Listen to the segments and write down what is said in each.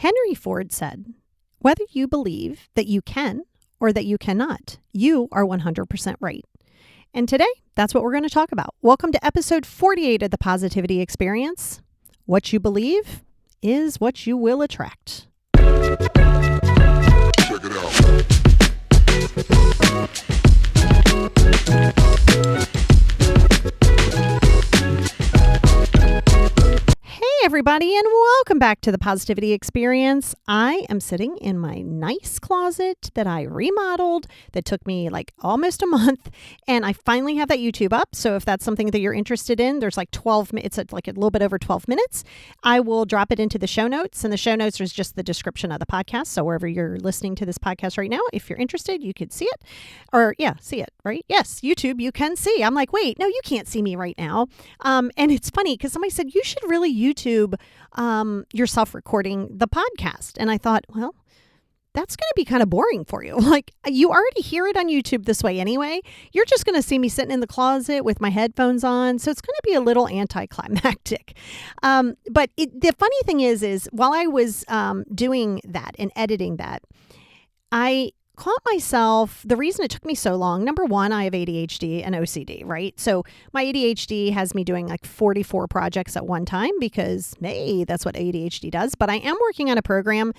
Henry Ford said, whether you believe that you can or that you cannot, you are 100% right. And today, that's what we're going to talk about. Welcome to episode 48 of the Positivity Experience. What you believe is what you will attract. Check it out. Hey everybody, and welcome back to the Positivity Experience. I am sitting in my nice closet that I remodeled that took me like almost a month, and I finally have that YouTube up. So if that's something that you're interested in, there's like 12 minutes, it's like a little bit over 12 minutes. I will drop it into the show notes, and the show notes is just the description of the podcast. So wherever you're listening to this podcast right now, if you're interested, you could see it, see it, right? Yes, YouTube, you can see. I'm like, wait, no, you can't see me right now. And it's funny because somebody said, you should really YouTube yourself recording the podcast. And I thought, well, that's going to be kind of boring for you. Like, you already hear it on YouTube this way anyway. You're just going to see me sitting in the closet with my headphones on. So it's going to be a little anticlimactic. But the funny thing is while I was doing that and editing that, I caught myself, the reason it took me so long, number one, I have ADHD and OCD, right? So my ADHD has me doing like 44 projects at one time because, hey, that's what ADHD does. But I am working on a program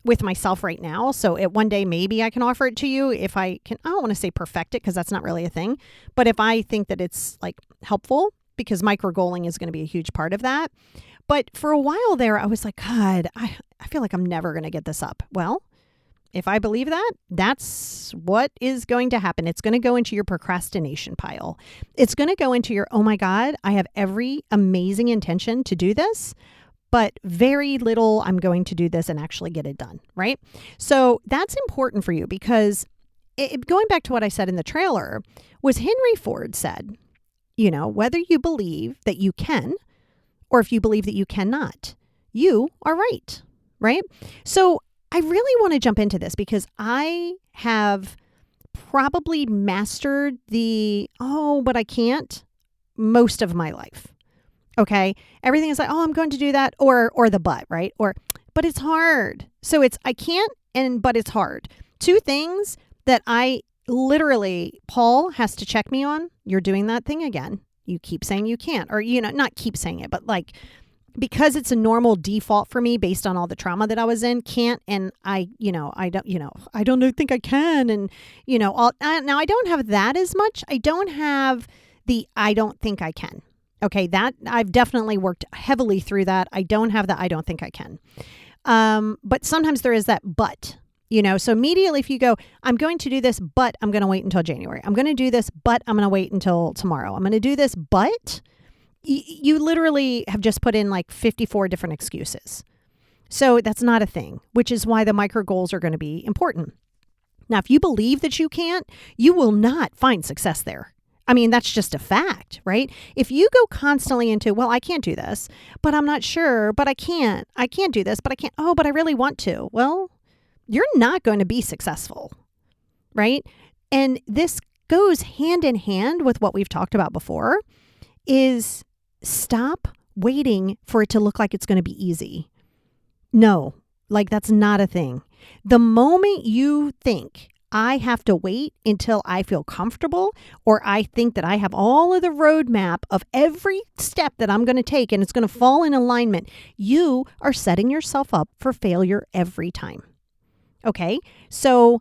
with myself right now. So one day, maybe I can offer it to you if I can. I don't want to say perfect it because that's not really a thing. But if I think that it's like helpful, because micro-goaling is going to be a huge part of that. But for a while there, I was like, God, I feel like I'm never going to get this up. Well, if I believe that, that's what is going to happen. It's going to go into your procrastination pile. It's going to go into your, oh my God, I have every amazing intention to do this, but very little I'm going to do this and actually get it done, right? So that's important for you because going back to what I said in the trailer was Henry Ford said, whether you believe that you can or if you believe that you cannot, you are right, right? So I really want to jump into this because I have probably mastered but I can't most of my life. Okay. Everything is like, I'm going to do that or the but, right? But it's hard. So it's, I can't but it's hard. Two things that I literally, Paul has to check me on. You're doing that thing again. You keep saying you can't, or, not keep saying it, but like, because it's a normal default for me based on all the trauma that I was in, can't, and I don't think I can. And, now I don't have that as much. I don't have I don't think I can. Okay. That I've definitely worked heavily through that. I don't have that. I don't think I can. But sometimes there is that, but, so immediately if you go, I'm going to do this, but I'm going to wait until January. I'm going to do this, but I'm going to wait until tomorrow. I'm going to do this, but you literally have just put in like 54 different excuses. So that's not a thing, which is why the micro goals are going to be important. Now, if you believe that you can't, you will not find success there. I mean, that's just a fact, right? If you go constantly into, well, I can't do this, but I'm not sure, but I can't do this, but I can't. Oh, but I really want to. Well, you're not going to be successful, right? And this goes hand in hand with what we've talked about before is stop waiting for it to look like it's going to be easy. No, like that's not a thing. The moment you think I have to wait until I feel comfortable or I think that I have all of the roadmap of every step that I'm going to take and it's going to fall in alignment, you are setting yourself up for failure every time. Okay, so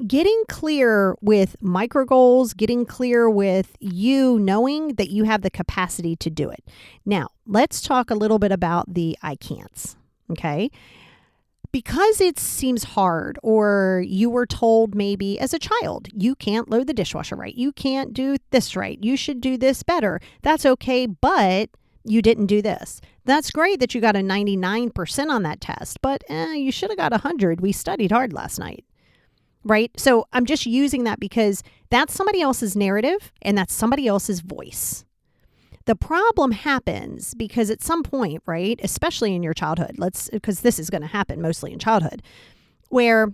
getting clear with micro goals, getting clear with you knowing that you have the capacity to do it. Now, let's talk a little bit about the I can'ts, okay? Because it seems hard, or you were told maybe as a child, you can't load the dishwasher right, you can't do this right, you should do this better. That's okay, but you didn't do this. That's great that you got a 99% on that test, but you should have got 100. We studied hard last night. Right? So I'm just using that because that's somebody else's narrative and that's somebody else's voice. The problem happens because at some point, right, especially in your childhood, because this is going to happen mostly in childhood, where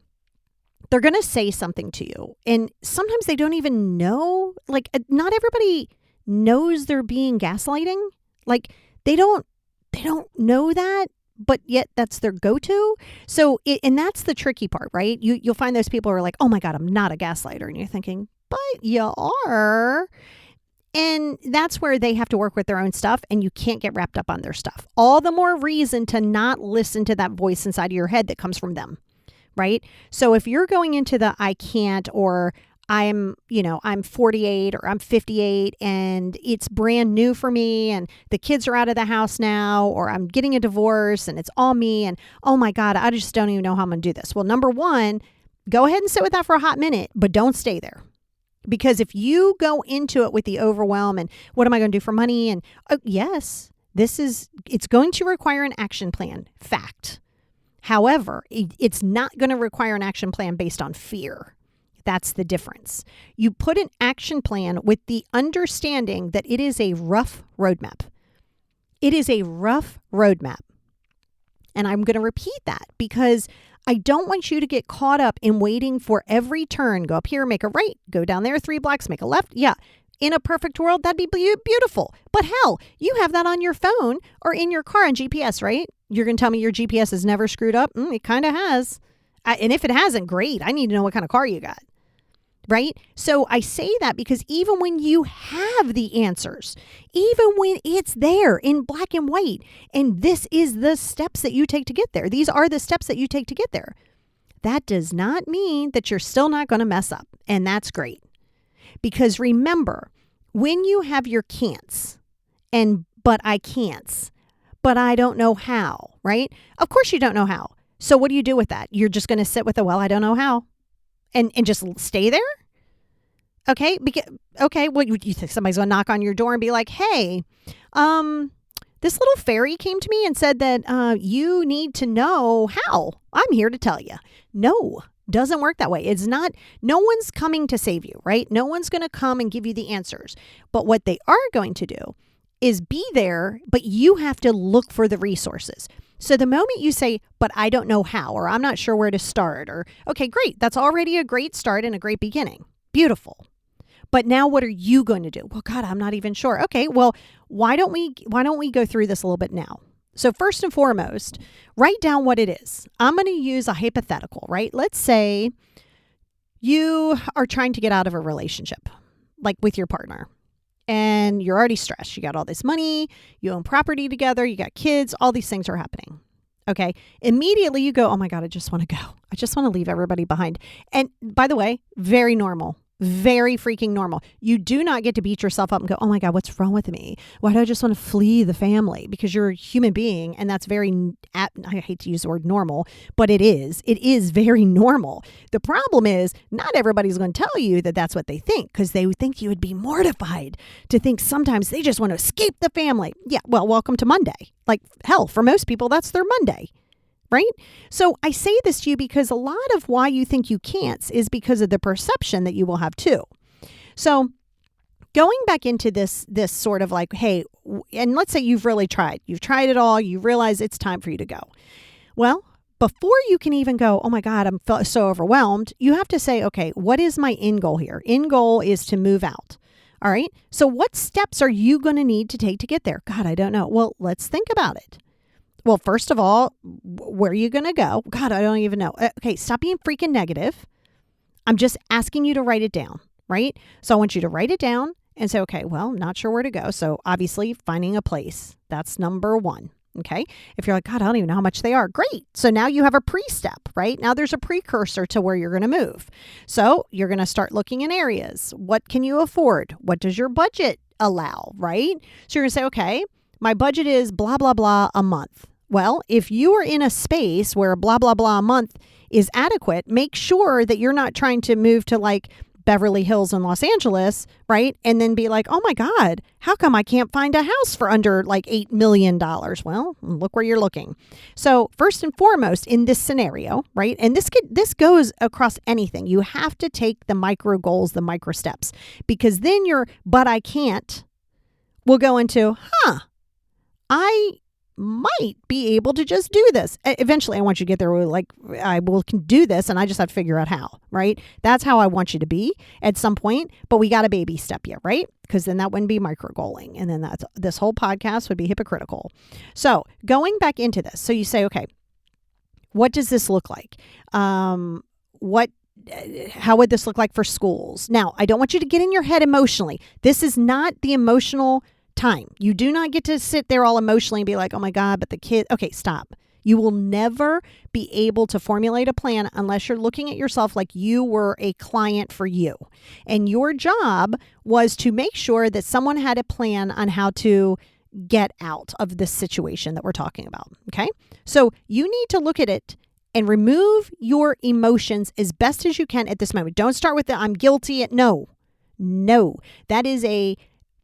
they're going to say something to you. And sometimes they don't even know, like not everybody knows they're being gaslighting. Like they don't know that, but yet that's their go-to. So, and that's the tricky part, right? You'll find those people who are like, oh my God, I'm not a gaslighter. And you're thinking, but you are. And that's where they have to work with their own stuff, and you can't get wrapped up on their stuff. All the more reason to not listen to that voice inside of your head that comes from them, right? So if you're going into the I can't, or I'm 48 or I'm 58 and it's brand new for me and the kids are out of the house now, or I'm getting a divorce and it's all me and oh my God, I just don't even know how I'm going to do this. Well, number one, go ahead and sit with that for a hot minute, but don't stay there. Because if you go into it with the overwhelm and what am I going to do for money? And yes, it's going to require an action plan. Fact. However, it's not going to require an action plan based on fear. That's the difference. You put an action plan with the understanding that it is a rough roadmap. It is a rough roadmap. And I'm going to repeat that because I don't want you to get caught up in waiting for every turn. Go up here, make a right, go down there 3 blocks, make a left. Yeah. In a perfect world, that'd be beautiful. But hell, you have that on your phone or in your car on GPS, right? You're going to tell me your GPS is never screwed up? It kind of has. And if it hasn't, great. I need to know what kind of car you got. Right? So I say that because even when you have the answers, even when it's there in black and white, and this is the steps that you take to get there. These are the steps that you take to get there. That does not mean that you're still not going to mess up. And that's great. Because remember, when you have your can'ts and but I can'ts, but I don't know how, right? Of course you don't know how. So what do you do with that? You're just going to sit with the, well, I don't know how. And just stay there? Okay. Well, you think somebody's going to knock on your door and be like, hey, this little fairy came to me and said that you need to know how. I'm here to tell you. No, doesn't work that way. It's not, no one's coming to save you, right? No one's going to come and give you the answers. But what they are going to do is be there, but you have to look for the resources. So the moment you say, but I don't know how, or I'm not sure where to start, or, okay, great. That's already a great start and a great beginning. Beautiful. But now what are you going to do? Well, God, I'm not even sure. Okay, well, why don't we go through this a little bit now? So first and foremost, write down what it is. I'm going to use a hypothetical, right? Let's say you are trying to get out of a relationship, like with your partner. And you're already stressed. You got all this money, you own property together, you got kids, all these things are happening. Okay. Immediately you go, oh my God, I just want to go. I just want to leave everybody behind. And by the way, very normal. Very freaking normal. You do not get to beat yourself up and go, oh my God, what's wrong with me? Why do I just want to flee the family? Because you're a human being, and that's very, I hate to use the word normal, but it is very normal. The problem is not everybody's going to tell you that that's what they think, because they would think you would be mortified to think sometimes they just want to escape the family. Yeah, well, welcome to Monday. Like hell, for most people, that's their Monday. Right? So I say this to you because a lot of why you think you can't is because of the perception that you will have too. So going back into this sort of like, hey, and let's say you've really tried. You've tried it all. You realize it's time for you to go. Well, before you can even go, oh my God, I'm so overwhelmed, you have to say, okay, what is my end goal here? End goal is to move out. All right. So what steps are you going to need to take to get there? God, I don't know. Well, let's think about it. Well, first of all, where are you going to go? God, I don't even know. Okay, stop being freaking negative. I'm just asking you to write it down, right? So I want you to write it down and say, okay, well, not sure where to go. So obviously finding a place, that's number one, okay? If you're like, God, I don't even know how much they are. Great. So now you have a pre-step, right? Now there's a precursor to where you're going to move. So you're going to start looking in areas. What can you afford? What does your budget allow, right? So you're going to say, okay, my budget is blah, blah, blah a month. Well, if you are in a space where blah, blah, blah a month is adequate, make sure that you're not trying to move to like Beverly Hills in Los Angeles, right? And then be like, oh my God, how come I can't find a house for under like $8 million? Well, look where you're looking. So first and foremost in this scenario, right? And this goes across anything. You have to take the micro goals, the micro steps, because then but I can't will go into, might be able to just do this. Eventually, I want you to get there where like, I will can do this and I just have to figure out how, right? That's how I want you to be at some point, but we got to baby step you, right? Because then that wouldn't be micro goaling. And then this whole podcast would be hypocritical. So going back into this. So you say, okay, what does this look like? How would this look like for schools? Now, I don't want you to get in your head emotionally. This is not the emotional time. You do not get to sit there all emotionally and be like, oh my God, but the kid, okay, stop. You will never be able to formulate a plan unless you're looking at yourself like you were a client for you. And your job was to make sure that someone had a plan on how to get out of this situation that we're talking about. Okay. So you need to look at it and remove your emotions as best as you can at this moment. Don't start with the I'm guilty. No, that is a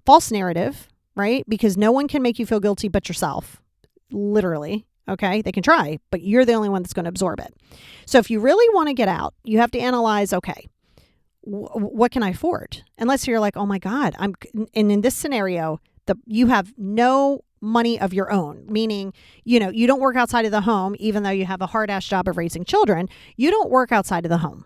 false narrative, right? Because no one can make you feel guilty but yourself, literally. Okay. They can try, but you're the only one that's going to absorb it. So if you really want to get out, you have to analyze, okay, what can I afford? Unless you're like, oh my God, and in this scenario, you have no money of your own, meaning, you don't work outside of the home, even though you have a hard ass job of raising children, you don't work outside of the home.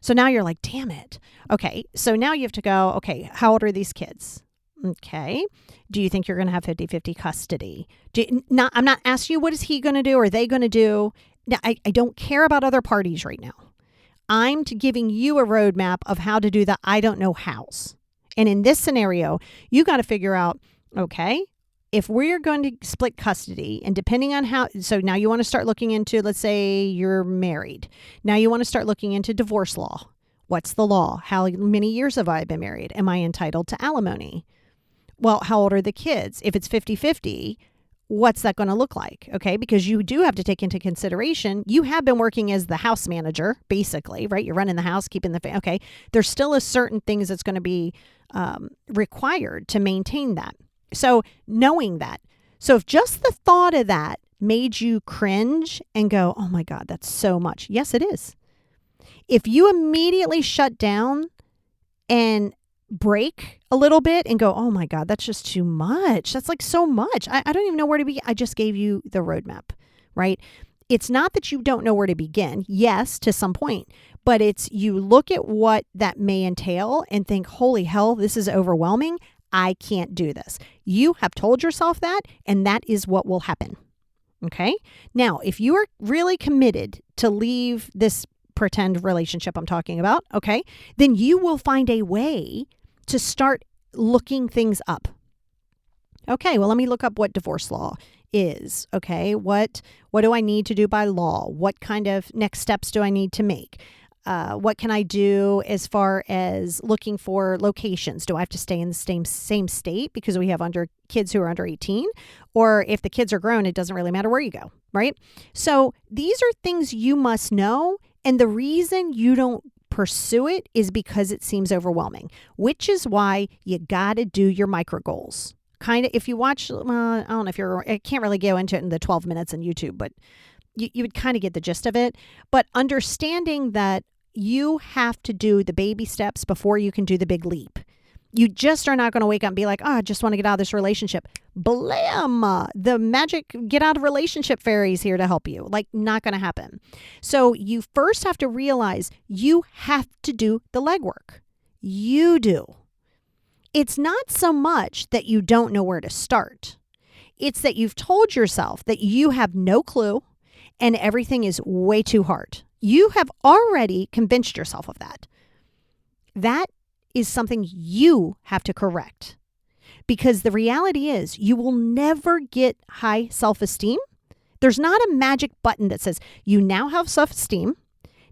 So now you're like, damn it. Okay. So now you have to go, okay, how old are these kids? Okay. Do you think you're going to have 50-50 custody? I'm not asking you what is he going to do or are they going to do. Now, I don't care about other parties right now. I'm giving you a roadmap of how to do the I don't know hows. And in this scenario, you got to figure out, okay, if we're going to split custody and depending on how, so now you want to start looking into, let's say you're married. Now you want to start looking into divorce law. What's the law? How many years have I been married? Am I entitled to alimony? Well, how old are the kids? If it's 50-50, what's that going to look like? Okay, because you do have to take into consideration, you have been working as the house manager, basically, right? You're running the house, keeping the, okay, there's still a certain things that's going to be required to maintain that. So knowing that, so if just the thought of that made you cringe and go, oh my God, that's so much. Yes, it is. If you immediately shut down and break a little bit and go, oh my God, that's just too much. That's like so much. I don't even know where to begin. I just gave you the roadmap, right? It's not that you don't know where to begin. Yes, to some point, but it's you look at what that may entail and think, holy hell, this is overwhelming. I can't do this. You have told yourself that, and that is what will happen. Okay. Now, if you are really committed to leave this pretend relationship I'm talking about, okay, then you will find a way to start looking things up. Okay, well, let me look up what divorce law is. Okay, what do I need to do by law? What kind of next steps do I need to make? What can I do as far as looking for locations? Do I have to stay in the same state because we have kids who are under 18? Or if the kids are grown, it doesn't really matter where you go, right? So these are things you must know. And the reason you don't pursue it is because it seems overwhelming, which is why you got to do your micro goals. Kind of, if you watch, I don't know I can't really go into it in the 12 minutes on YouTube, but you would kind of get the gist of it. But understanding that you have to do the baby steps before you can do the big leap. You just are not going to wake up and be like, I just want to get out of this relationship. Blam! The magic get out of relationship fairies here to help you. Like, not going to happen. So you first have to realize you have to do the legwork. You do. It's not so much that you don't know where to start. It's that you've told yourself that you have no clue and everything is way too hard. You have already convinced yourself of that. That is something you have to correct. Because the reality is you will never get high self-esteem. There's not a magic button that says you now have self-esteem.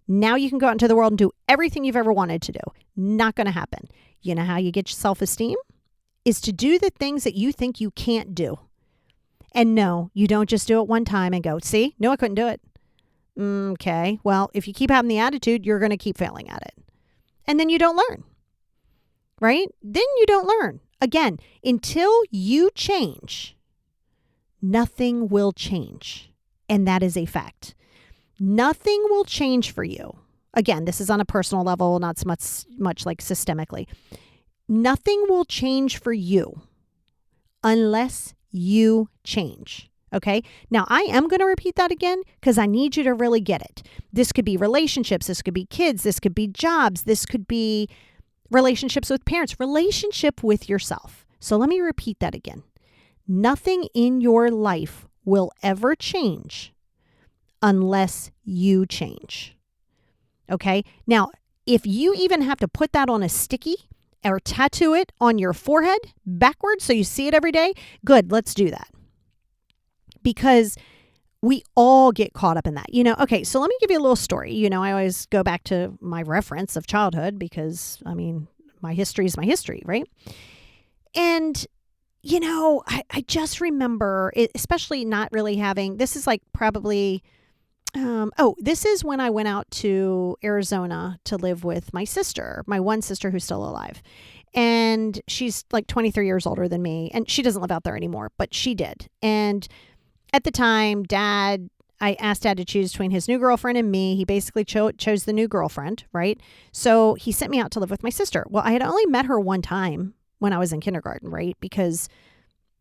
Now you can go out into the world and do everything you've ever wanted to do. Not going to happen. You know how you get your self-esteem? Is to do the things that you think you can't do. And no, you don't just do it one time and go, see, no, I couldn't do it. Okay, well, if you keep having the attitude, you're going to keep failing at it. And then you don't learn, right? Then you don't learn. Again, until you change, nothing will change. And that is a fact. Nothing will change for you. Again, this is on a personal level, not so much like systemically. Nothing will change for you unless you change. Okay. Now I am going to repeat that again because I need you to really get it. This could be relationships. This could be kids. This could be jobs. This could be relationships with parents, relationship with yourself. So let me repeat that again. Nothing in your life will ever change unless you change. Okay. Now, if you even have to put that on a sticky or tattoo it on your forehead backwards so you see it every day, good. Let's do that. Because we all get caught up in that. Okay, so let me give you a little story. I always go back to my reference of childhood because, my history is my history, right? And, I just remember, especially not really having, this is like probably, this is when I went out to Arizona to live with my sister, my one sister who's still alive. And she's like 23 years older than me. And she doesn't live out there anymore, but she did. And at the time, I asked Dad to choose between his new girlfriend and me. He basically chose the new girlfriend, right? So he sent me out to live with my sister. Well, I had only met her one time when I was in kindergarten, right? Because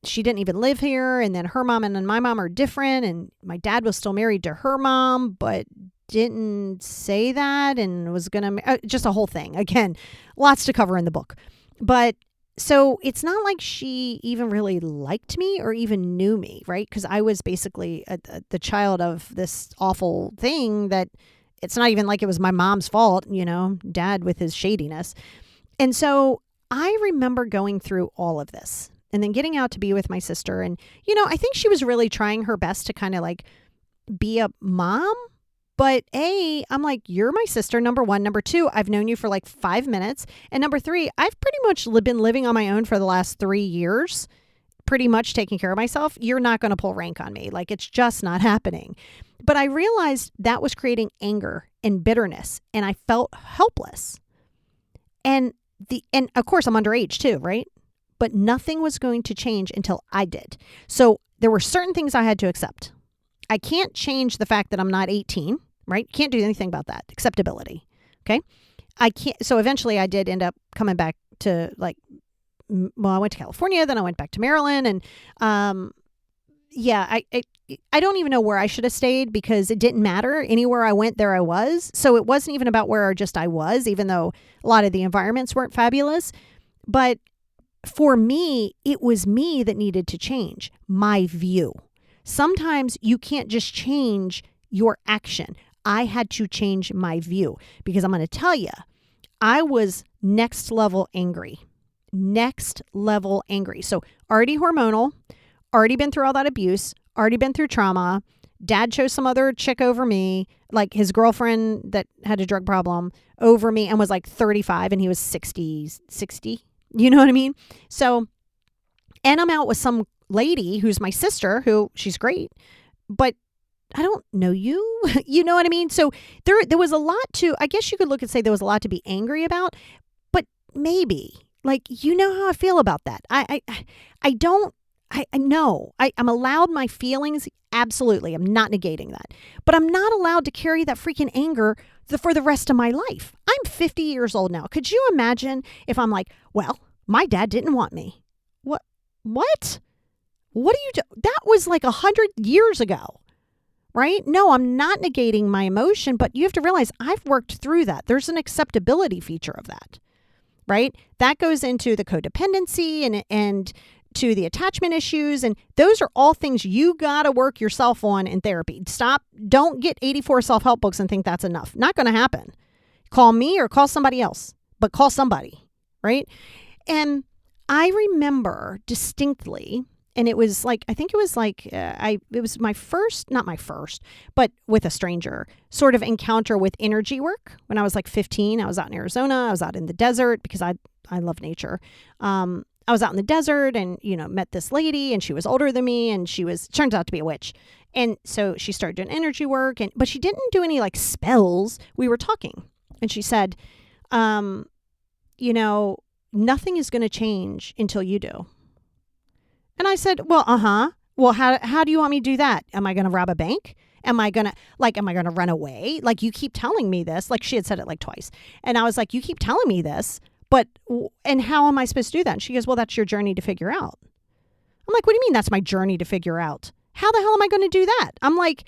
she didn't even live here. And then her mom and my mom are different. And my dad was still married to her mom, but didn't say that and was going to, just a whole thing. Again, lots to cover in the book. But so it's not like she even really liked me or even knew me, right? Because I was basically the child of this awful thing that it's not even like it was my mom's fault, Dad with his shadiness. And so I remember going through all of this and then getting out to be with my sister. And, I think she was really trying her best to kind of like be a mom. But I'm like, you're my sister, number one. Number two, I've known you for like 5 minutes. And number three, I've pretty much been living on my own for the last 3 years, pretty much taking care of myself. You're not going to pull rank on me. Like, it's just not happening. But I realized that was creating anger and bitterness, and I felt helpless. And of course, I'm underage too, right? But nothing was going to change until I did. So there were certain things I had to accept. I can't change the fact that I'm not 18. Right? Can't do anything about that. Acceptability. Okay. I can't. So eventually I did end up coming back to I went to California, then I went back to Maryland. And, I don't even know where I should have stayed because it didn't matter. Anywhere I went, there I was. So it wasn't even about where I was, even though a lot of the environments weren't fabulous. But for me, it was me that needed to change my view. Sometimes you can't just change your action. I had to change my view because I'm going to tell you, I was next level angry. So already hormonal, already been through all that abuse, already been through trauma. Dad chose some other chick over me, like his girlfriend that had a drug problem over me and was like 35 and he was 60. You know what I mean? So, and I'm out with some lady who's my sister who she's great, but I don't know you. You know what I mean? So there was a lot I guess you could look and say there was a lot to be angry about, but maybe how I feel about that. I know I'm allowed my feelings. Absolutely. I'm not negating that, but I'm not allowed to carry that freaking anger for the rest of my life. I'm 50 years old now. Could you imagine if I'm like, well, my dad didn't want me. What do you do? That was like 100 years ago. Right? No, I'm not negating my emotion, but you have to realize I've worked through that. There's an acceptability feature of that, right? That goes into the codependency and to the attachment issues. And those are all things you got to work yourself on in therapy. Don't get 84 self-help books and think that's enough. Not going to happen. Call me or call somebody else, but call somebody, right? And I remember distinctly, and it was like, I think it was like, it was my first, not my first, but with a stranger sort of encounter with energy work. When I was like 15, I was out in Arizona. I was out in the desert because I love nature. I was out in the desert and, met this lady and she was older than me and turns out to be a witch. And so she started doing energy work but she didn't do any like spells. We were talking and she said, nothing is going to change until you do. And I said, well, Well, how do you want me to do that? Am I going to rob a bank? Am I going to run away? Like, you keep telling me this. Like, she had said it like twice. And I was like, you keep telling me this, and how am I supposed to do that? And she goes, well, that's your journey to figure out. I'm like, what do you mean that's my journey to figure out? How the hell am I going to do that? I'm like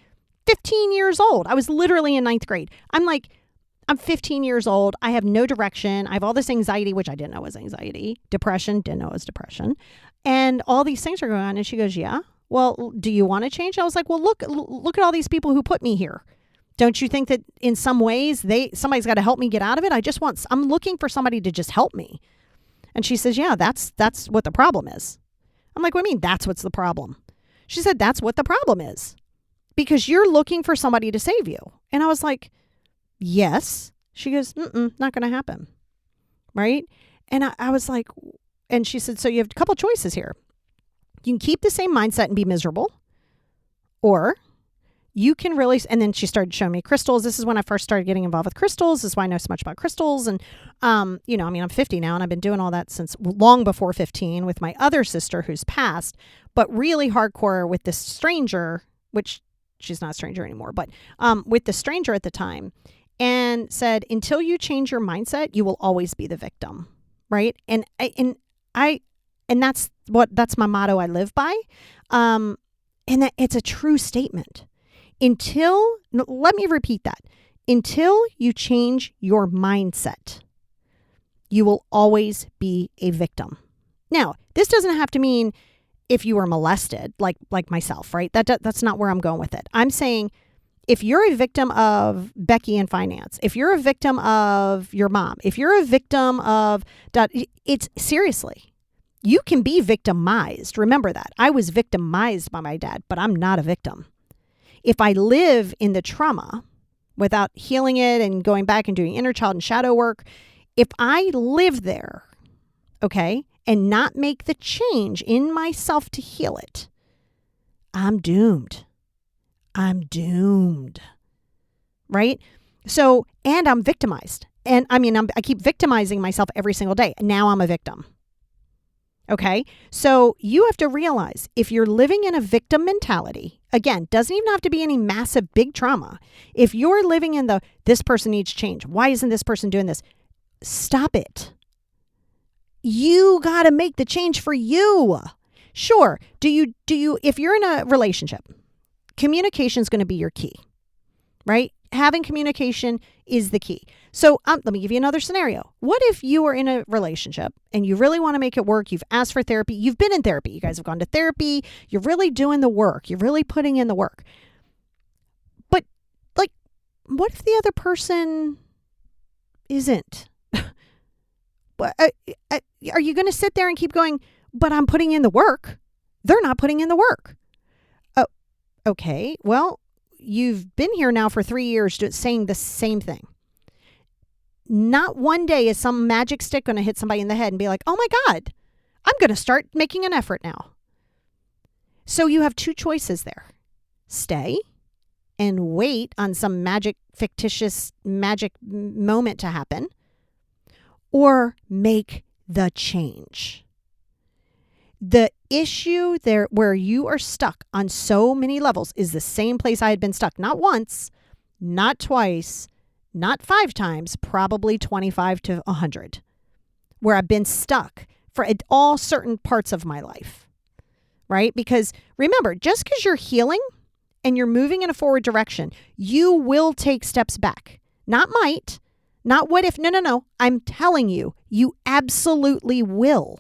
15 years old. I was literally in ninth grade. I'm 15 years old. I have no direction. I have all this anxiety, which I didn't know was anxiety. Depression, didn't know it was depression. And all these things are going on. And she goes, yeah. Well, do you want to change? I was like, well, look at all these people who put me here. Don't you think that in some ways somebody's got to help me get out of it? I'm looking for somebody to just help me. And she says, yeah, that's what the problem is. I'm like, what do you mean that's what's the problem? She said, that's what the problem is. Because you're looking for somebody to save you. And I was like, yes. She goes, not going to happen. Right? And I was like, and she said, so you have a couple choices here. You can keep the same mindset and be miserable, or you can really, and then she started showing me crystals. This is when I first started getting involved with crystals. This is why I know so much about crystals. And, I'm 50 now and I've been doing all that since long before 15 with my other sister who's passed, but really hardcore with this stranger, which she's not a stranger anymore, but with the stranger at the time, and said, until you change your mindset, you will always be the victim. Right. And that's my motto I live by. And that it's a true statement. Let me repeat that. Until you change your mindset, you will always be a victim. Now, this doesn't have to mean if you were molested, like myself, right? That's not where I'm going with it. I'm saying if you're a victim of Becky in finance, if you're a victim of your mom, if you're a victim of, it's seriously, you can be victimized. Remember that. I was victimized by my dad, but I'm not a victim. If I live in the trauma without healing it and going back and doing inner child and shadow work, if I live there, okay, and not make the change in myself to heal it, I'm doomed. I'm doomed. Right? So, and I'm victimized. And I keep victimizing myself every single day. Now I'm a victim. Okay, so you have to realize if you're living in a victim mentality, again, doesn't even have to be any massive big trauma. If you're living in this person needs change, why isn't this person doing this? Stop it. You got to make the change for you. Sure. If you're in a relationship, communication is going to be your key, right? Having communication is the key. So let me give you another scenario. What if you are in a relationship and you really want to make it work? You've asked for therapy. You've been in therapy. You guys have gone to therapy. You're really doing the work. You're really putting in the work. But what if the other person isn't? Are you going to sit there and keep going, but I'm putting in the work? They're not putting in the work. Oh, okay. Well, you've been here now for 3 years saying the same thing. Not one day is some magic stick going to hit somebody in the head and be like, oh my God, I'm going to start making an effort now. So you have two choices there. Stay and wait on some fictitious magic moment to happen, or make the change. The issue there where you are stuck on so many levels is the same place I had been stuck. Not once, not twice, not 5 times, probably 25 to 100, where I've been stuck for all certain parts of my life, right? Because remember, just because you're healing and you're moving in a forward direction, you will take steps back. Not might, not what if, no. I'm telling you, you absolutely will.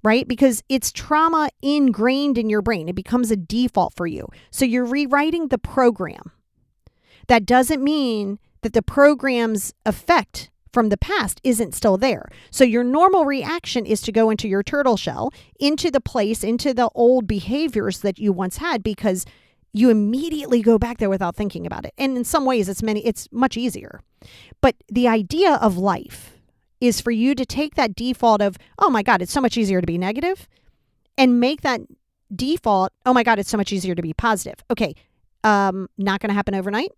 Right? Because it's trauma ingrained in your brain. It becomes a default for you. So you're rewriting the program. That doesn't mean that the program's effect from the past isn't still there. So your normal reaction is to go into your turtle shell, into the old behaviors that you once had, because you immediately go back there without thinking about it. And in some ways, it's much easier. But the idea of life is for you to take that default of, oh my God, it's so much easier to be negative, and make that default, oh my God, it's so much easier to be positive. Okay, not going to happen overnight.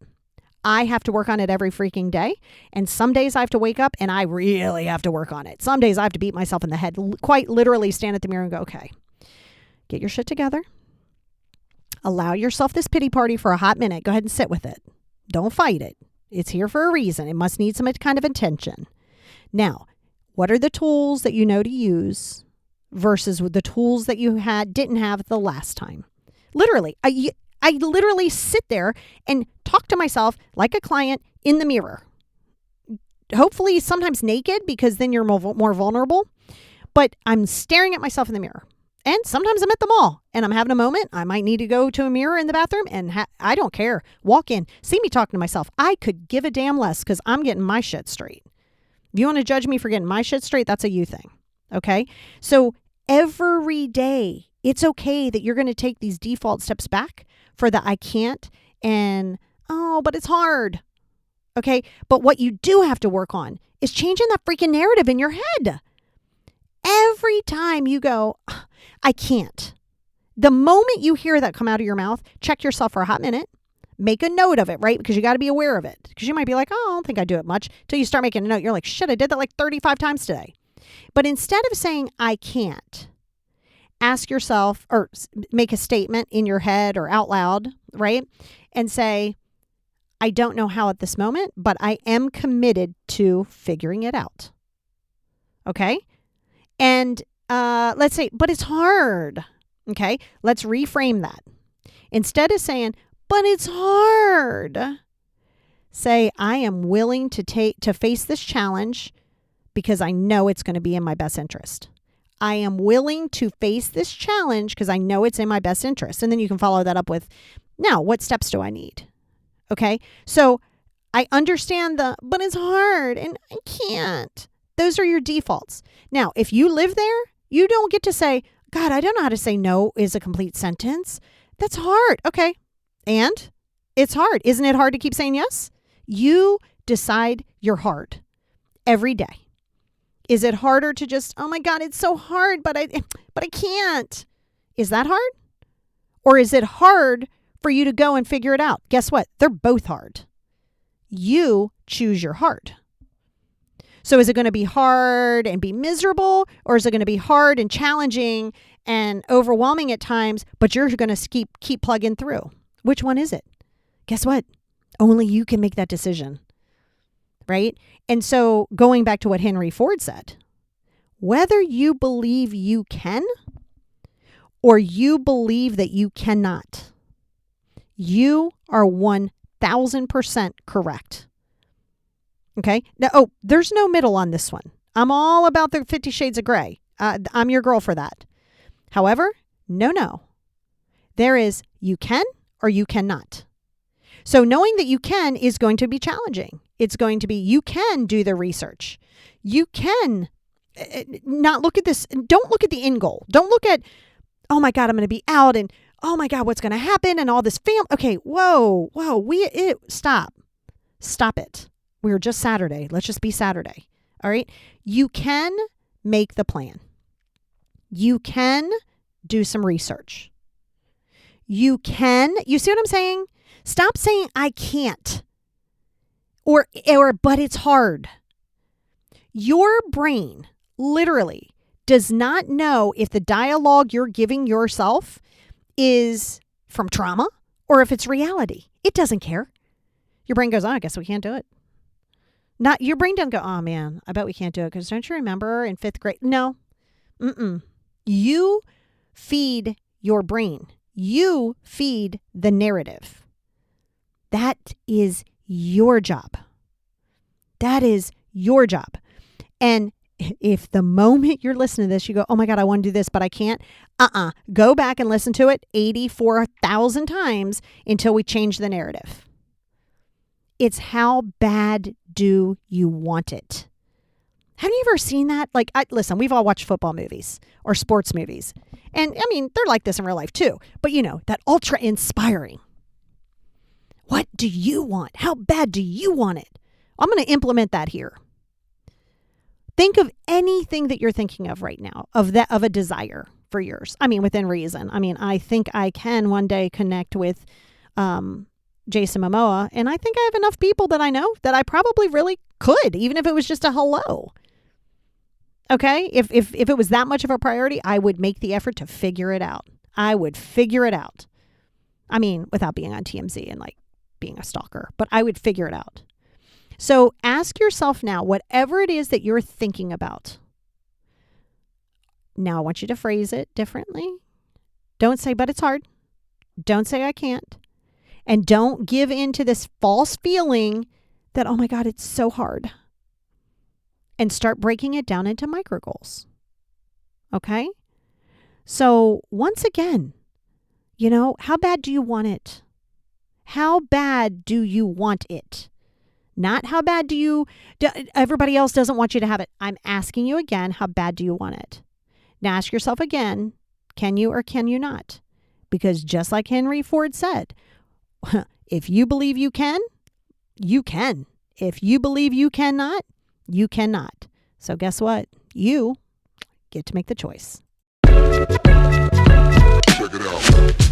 I have to work on it every freaking day. And some days I have to wake up and I really have to work on it. Some days I have to beat myself in the head, quite literally stand at the mirror and go, okay, get your shit together. Allow yourself this pity party for a hot minute. Go ahead and sit with it. Don't fight it. It's here for a reason. It must need some kind of attention. Now, what are the tools that you know to use versus the tools that you didn't have the last time? Literally, I literally sit there and talk to myself like a client in the mirror. Hopefully sometimes naked, because then you're more vulnerable. But I'm staring at myself in the mirror. And sometimes I'm at the mall and I'm having a moment. I might need to go to a mirror in the bathroom, and I don't care. Walk in, see me talking to myself. I could give a damn less because I'm getting my shit straight. If you want to judge me for getting my shit straight, that's a you thing. Okay? So every day, it's okay that you're going to take these default steps back for the I can't and, oh, but it's hard. Okay? But what you do have to work on is changing that freaking narrative in your head. Every time you go, I can't, the moment you hear that come out of your mouth, check yourself for a hot minute. Make a note of it, right? Because you got to be aware of it. Because you might be like, oh, I don't think I do it much. Till you start making a note. You're like, shit, I did that like 35 times today. But instead of saying, I can't, ask yourself or make a statement in your head or out loud, right? And say, I don't know how at this moment, but I am committed to figuring it out. Okay? And let's say, but it's hard. Okay? Let's reframe that. Instead of saying, but it's hard, say, I am willing to face this challenge because I know it's going to be in my best interest. I am willing to face this challenge because I know it's in my best interest. And then you can follow that up with, now, what steps do I need? Okay? So I understand but it's hard and I can't. Those are your defaults. Now, if you live there, you don't get to say, God, I don't know how to say no is a complete sentence. That's hard. Okay. And it's hard. Isn't it hard to keep saying yes? You decide your hard every day. Is it harder to just, oh my God, it's so hard, but I can't. Is that hard? Or is it hard for you to go and figure it out? Guess what? They're both hard. You choose your hard. So is it going to be hard and be miserable, or is it going to be hard and challenging and overwhelming at times, but you're going to keep plugging through? Which one is it? Guess what? Only you can make that decision, right? And so going back to what Henry Ford said, whether you believe you can or you believe that you cannot, you are 1,000% correct. Okay. Now, there's no middle on this one. I'm all about the 50 Shades of Gray. I'm your girl for that. However, no. There is you can or you cannot. So knowing that you can is going to be challenging. It's going to be, you can do the research. You can not look at this. Don't look at the end goal. Don't look at, oh my God, I'm going to be out and oh my God, what's going to happen and all this Okay. Whoa. Stop it. We were just Saturday. Let's just be Saturday. All right. You can make the plan. You can do some research. You see what I'm saying? Stop saying I can't or but it's hard. Your brain literally does not know if the dialogue you're giving yourself is from trauma or if it's reality. It doesn't care. Your brain goes, oh, I guess we can't do it. Your brain doesn't go, oh man, I bet we can't do it because don't you remember in 5th grade? No. You feed your brain. You feed the narrative. That is your job. That is your job. And if the moment you're listening to this, you go, oh my God, I want to do this, but I can't. Go back and listen to it 84,000 times until we change the narrative. It's how bad do you want it? Have you ever seen that? Listen, we've all watched football movies or sports movies. And I mean, they're like this in real life too. But that ultra inspiring. What do you want? How bad do you want it? I'm going to implement that here. Think of anything that you're thinking of right now, of a desire for yours. I mean, within reason. I mean, I think I can one day connect with Jason Momoa, and I think I have enough people that I know that I probably really could, even if it was just a hello. Okay? If it was that much of a priority, I would make the effort to figure it out. I would figure it out. I mean, without being on TMZ and being a stalker, but I would figure it out. So ask yourself now, whatever it is that you're thinking about. Now I want you to phrase it differently. Don't say, but it's hard. Don't say I can't. And don't give in to this false feeling that, oh my God, it's so hard. And start breaking it down into micro goals. Okay? So once again, how bad do you want it? How bad do you want it? Not how bad everybody else doesn't want you to have it. I'm asking you again, how bad do you want it? Now ask yourself again, can you or can you not? Because just like Henry Ford said, if you believe you can, you can. If you believe you cannot, you cannot. So guess what? You get to make the choice. Check it out.